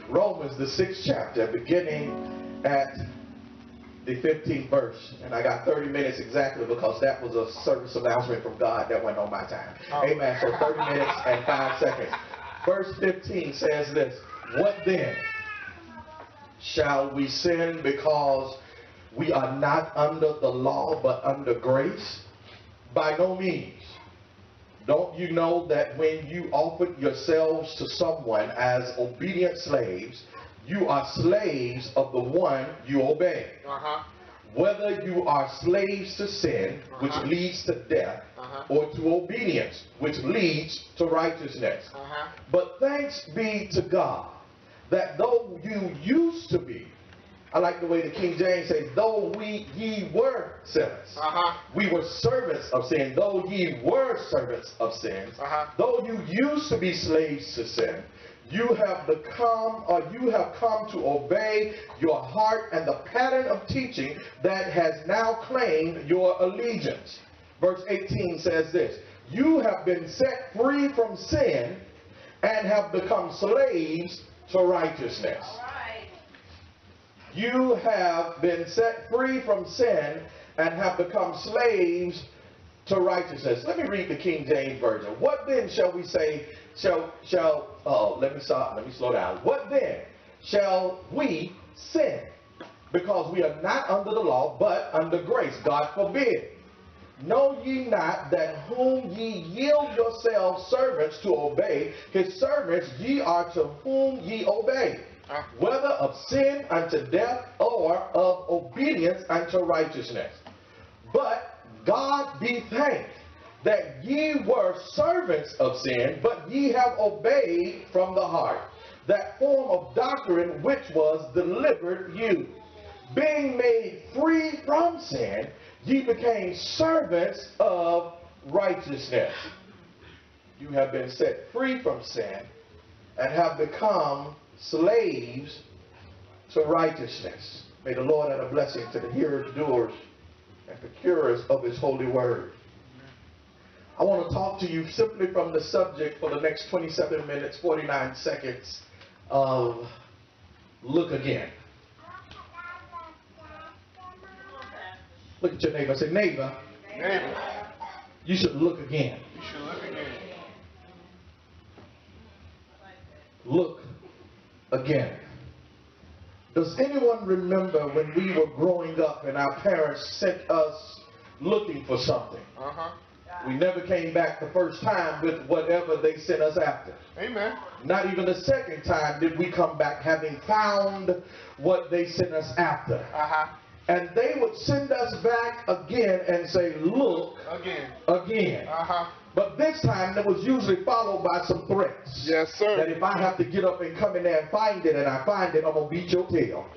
Romans, the 6th chapter, beginning at the 15th verse. And I got 30 minutes exactly because that was a service announcement from God that went on my time. Amen. So 30 minutes and 5 seconds. Verse 15 says this: what then? Shall we sin because we are not under the law but under grace? By no means. Don't you know that when you offered yourselves to someone as obedient slaves, you are slaves of the one you obey? Whether you are slaves to sin, which leads to death, or to obedience, which leads to righteousness. But thanks be to God that though you used to be, I like the way the King James says, though ye were sinners. We were servants of sin. Though ye were servants of sin. Though you used to be slaves to sin, you have come to obey your heart and the pattern of teaching that has now claimed your allegiance. Verse 18 says this: you have been set free from sin and have become slaves to righteousness. You have been set free from sin and have become slaves to righteousness. Let me read the King James Version. What then shall we say, let me slow down. What then shall we sin? Because we are not under the law, but under grace. God forbid. Know ye not that whom ye yield yourselves servants to obey, his servants ye are to whom ye obey, whether of sin unto death or of obedience unto righteousness. But God be thanked that ye were servants of sin, but ye have obeyed from the heart that form of doctrine which was delivered you. Being made free from sin, ye became servants of righteousness. You have been set free from sin and have become slaves to righteousness. May the Lord add a blessing to the hearers, doers, and procurers of his holy word. I want to talk to you simply from the subject for the next 27 minutes, 49 seconds of look again. Look at your neighbor. Say, neighbor, you should look again. You should look again. Look again. Does anyone remember when we were growing up and our parents sent us looking for something? We never came back the first time with whatever they sent us after. Amen. Not even the second time did we come back having found what they sent us after. And they would send us back again and say, look again. But this time it was usually followed by some threats. Yes, sir. That if I have to get up and come in there and find it, and I find it, I'm going to beat your tail.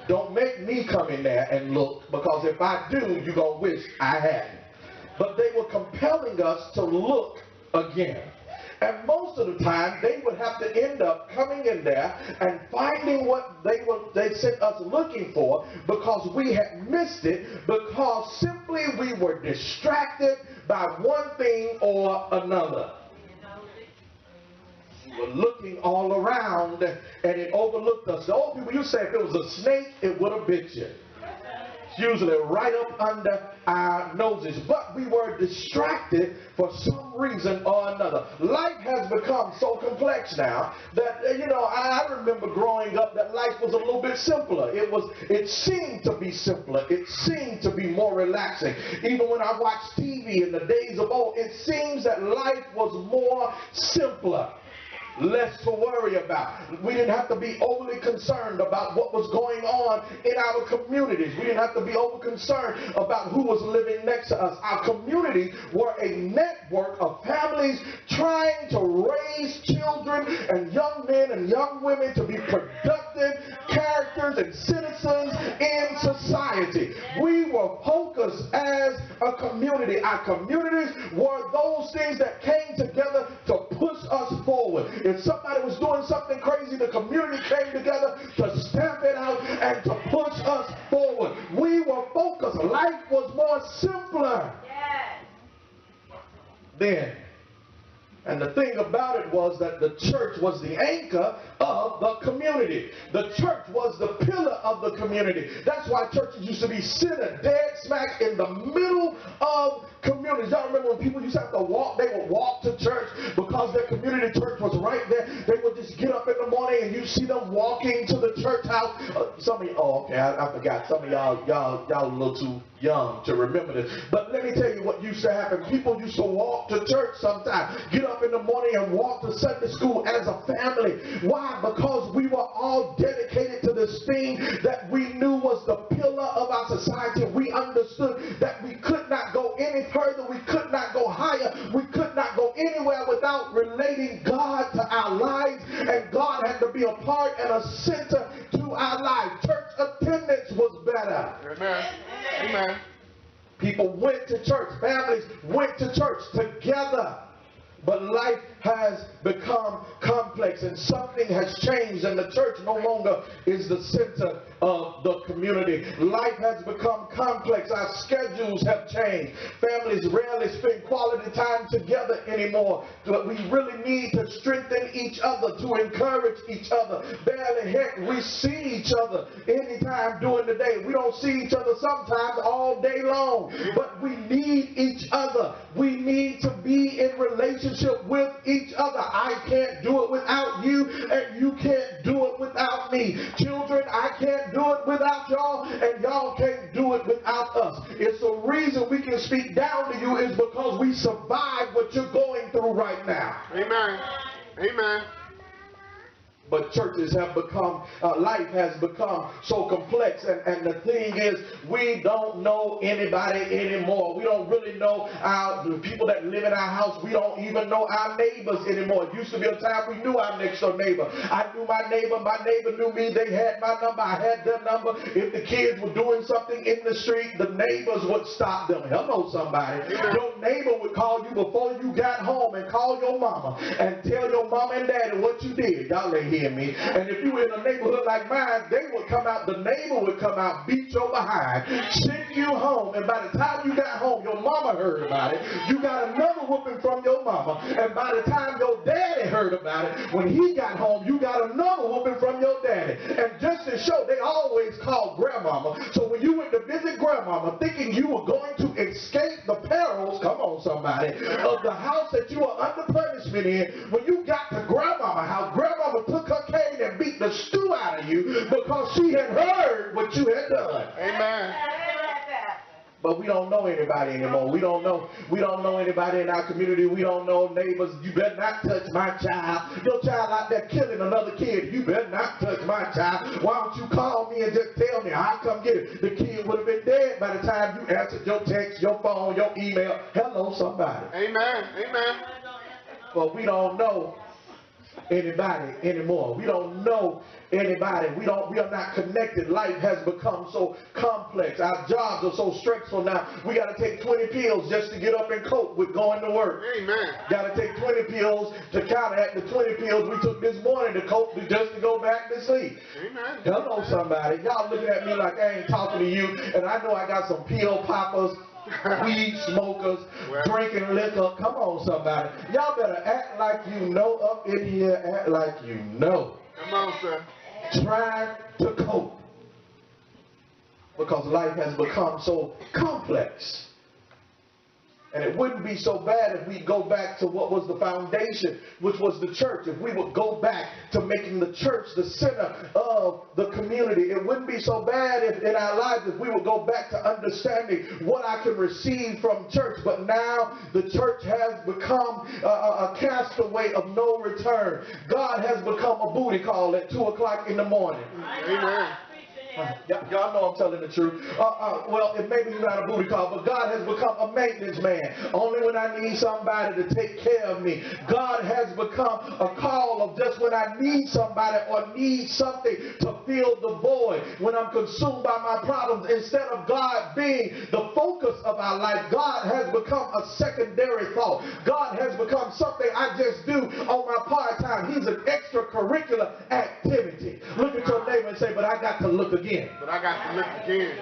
Don't make me come in there and look, because if I do, you're going to wish I hadn't. But they were compelling us to look again. And most of the time, they would have to end up coming in there and finding what they sent us looking for, because we had missed it, because simply we were distracted by one thing or another. We were looking all around and it overlooked us. The old people, you say if it was a snake, it would have bit you. Usually right up under our noses, but we were distracted for some reason or another. Life has become so complex now that, I remember growing up that life was a little bit simpler. It seemed to be simpler. It seemed to be more relaxing. Even when I watched TV in the days of old, it seems that life was more simpler. Less to worry about. We didn't have to be overly concerned about what was going on in our communities. We didn't have to be over concerned about who was living next to us. Our communities were a network of families trying to raise children and young men and young women to be productive characters and citizens in society. We were focused as a community. Our communities were those things that came together to push us forward. If somebody was doing something crazy, the community came together to stamp it out and to push us forward. We were focused. Life was more simpler then. And the thing about it was that the church was the anchor of the community. The church was the pillar of the community. That's why churches used to be centered dead smack in the middle of communities. Y'all remember when people used to have to walk, they would walk to church because their community church was right there. They would just get up in the morning and you see them walking to the church house. Some of you, oh, okay, I forgot. Some of y'all a little too young to remember this. But let me tell you what used to happen. People used to walk to church sometimes. Get up in the morning and walk to Sunday school as a family. Why? Because we were all dedicated to this thing that we knew was the pillar of our society. We understood that we could not go any further. We could not go higher. We could not go anywhere without relating God to our lives. And God had to be a part and a center to our lives. Church attendance was better. Amen. Amen. People went to church. Families went to church together. But life has become complex and something has changed, and the church no longer is the center of the community. Life has become complex. Our schedules have changed. Families rarely spend quality time together anymore. But we really need to strengthen each other, to encourage each other. Barely, heck, we see each other anytime during the day. We don't see each other sometimes all day long. But we need each other. We need to be in relationship with each other. I can't do it without you, and you can't do it without me. Children, I can't do it without y'all, and y'all can't do it without us. It's the reason we can speak down to you is because we survived what you're going through right now. Amen. Amen. But churches have become, life has become so complex. And the thing is, we don't know anybody anymore. We don't really know the people that live in our house. We don't even know our neighbors anymore. It used to be a time we knew our next door neighbor. I knew my neighbor knew me. They had my number. I had their number. If the kids were doing something in the street, the neighbors would stop them. Hello, somebody. Your neighbor would call you before you got home and call your mama and tell your mama and daddy what you did. Y'all ain't hear me. And if you were in a neighborhood like mine, they would come out, the neighbor would come out, beat your behind, send you home, and by the time you got home, your mama heard about it. You got another whooping from your mama, and by the time your daddy heard about it, when he got home, you got another whooping from your daddy. And just to show, they always called grandmama. So when you went to visit grandmama, thinking you were going to escape the perils, come on somebody, of the house that you were under punishment in, when you got to grandmama house, grandmama took her cane and beat the stew out of you because she had heard what you had done. Amen. But we don't know anybody anymore. We don't know anybody in our community. We don't know neighbors. You better not touch my child. Your child out there killing another kid. You better not touch my child. Why don't you call me and just tell me? I'll come get it. The kid would have been dead by the time you answered your text, your phone, your email. Hello, somebody. Amen. Amen. But we don't know anybody anymore. We don't know anybody. We are not connected. Life has become so complex. Our jobs are so stressful now. We got to take 20 pills just to get up and cope with going to work. Amen. Got to take 20 pills to counteract the 20 pills we took this morning to cope just to go back to sleep. Amen. Hello, somebody. Y'all looking at me like I ain't talking to you, and I know I got some pill poppers, weed smokers, drinking liquor. Come on, somebody. Y'all better act like you know up in here. Act like you know. Come on, sir. Try to cope. Because life has become so complex. And it wouldn't be so bad if we go back to what was the foundation, which was the church. If we would go back to making the church the center of the community. It wouldn't be so bad if in our lives if we would go back to understanding what I can receive from church. But now the church has become a castaway of no return. God has become a booty call at 2 o'clock in the morning. Amen. Y'all know I'm telling the truth. Well, it may be not a booty call, but God has become a maintenance man. Only when I need somebody to take care of me. God has become a call of just when I need somebody or need something to fill the void. When I'm consumed by my problems, instead of God being the focus of our life, God has become a secondary thought. God has become something I just do on my part-time. He's an extracurricular activity. Look at your neighbor and say, but I got to look again. But I got to look again.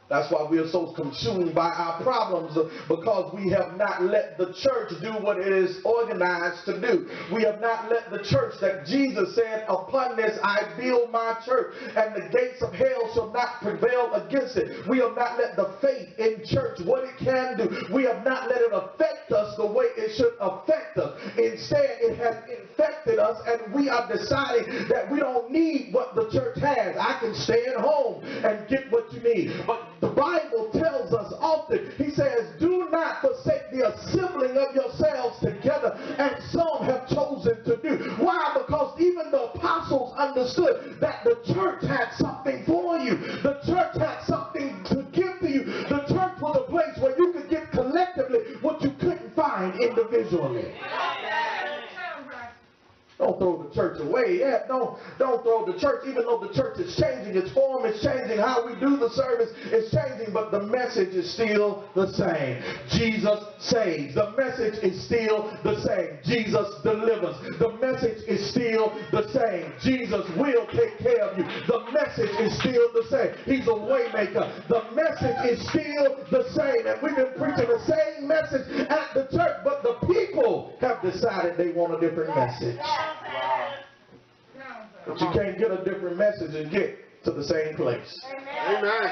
That's why we are so consumed by our problems, because we have not let the church do what it is organized to do. We have not let the church that Jesus said, upon this I build my church, and the gates of hell shall not prevail against it. We have not let the faith in church, what it can do, we have not let it affect us the way it should affect us. Instead, it has infected us, and we are deciding that we don't need what the church has. I can stay at home and get what you need. But the Bible tells us often, he says, do not forsake the assembling of yourselves together, and some have chosen to do. Why? Because even the apostles understood that the church had something for you. The church had something to give to you. The church was a place where you could get collectively what you couldn't find individually. Don't throw the church away. Yeah, don't throw the church, even though the church is changing, its form is changing, how we do the service is changing, but the message is still the same. Jesus saves. The message is still the same. Jesus delivers. The message is still the same. Jesus will take care of you. The message is still the same. He's a way maker. The message is still the same. And we've been preaching the same message at the church, but the people have decided they want a different message. But you can't get a different message and get to the same place. Amen.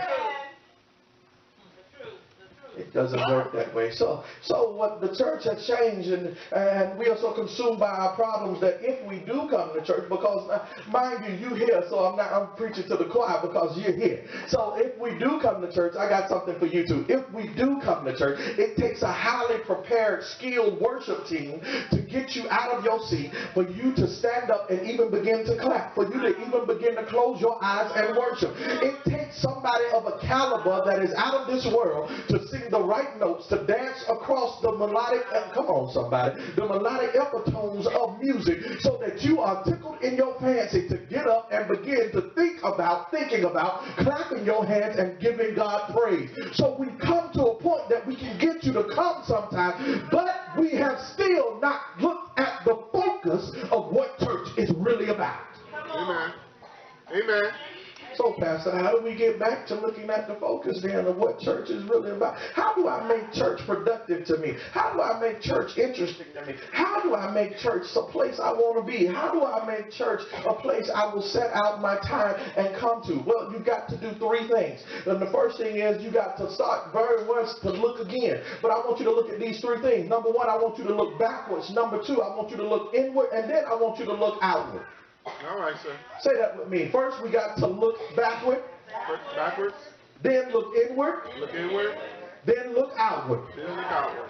It doesn't work that way. So what the church has changed, and we are so consumed by our problems that if we do come to church, because mind you here, so I'm preaching to the choir because you're here. So if we do come to church, I got something for you too. If we do come to church, it takes a highly prepared, skilled worship team to get you out of your seat, for you to stand up and even begin to clap, for you to even begin to close your eyes and worship. It takes somebody of a caliber that is out of this world to sing the right notes, to dance across the melodic, come on somebody, the melodic epitones of music, so that you are tickled in your fancy to get up and begin to thinking about clapping your hands and giving God praise. So we come to a point that we can get you to come sometime, but we have still not looked at the focus of what church is really about. Amen. Amen. So, Pastor, how do we get back to looking at the focus then of what church is really about? How do I make church productive to me? How do I make church interesting to me? How do I make church a place I want to be? How do I make church a place I will set out my time and come to? Well, you've got to do three things. And the first thing is you got to start very much to look again. But I want you to look at these three things. Number one, I want you to look backwards. Number two, I want you to look inward. And then I want you to look outward. All right, sir. Say that with me. First, we got to look backward. Backwards. Then look inward. Look inward. Then look outward. Then look outward.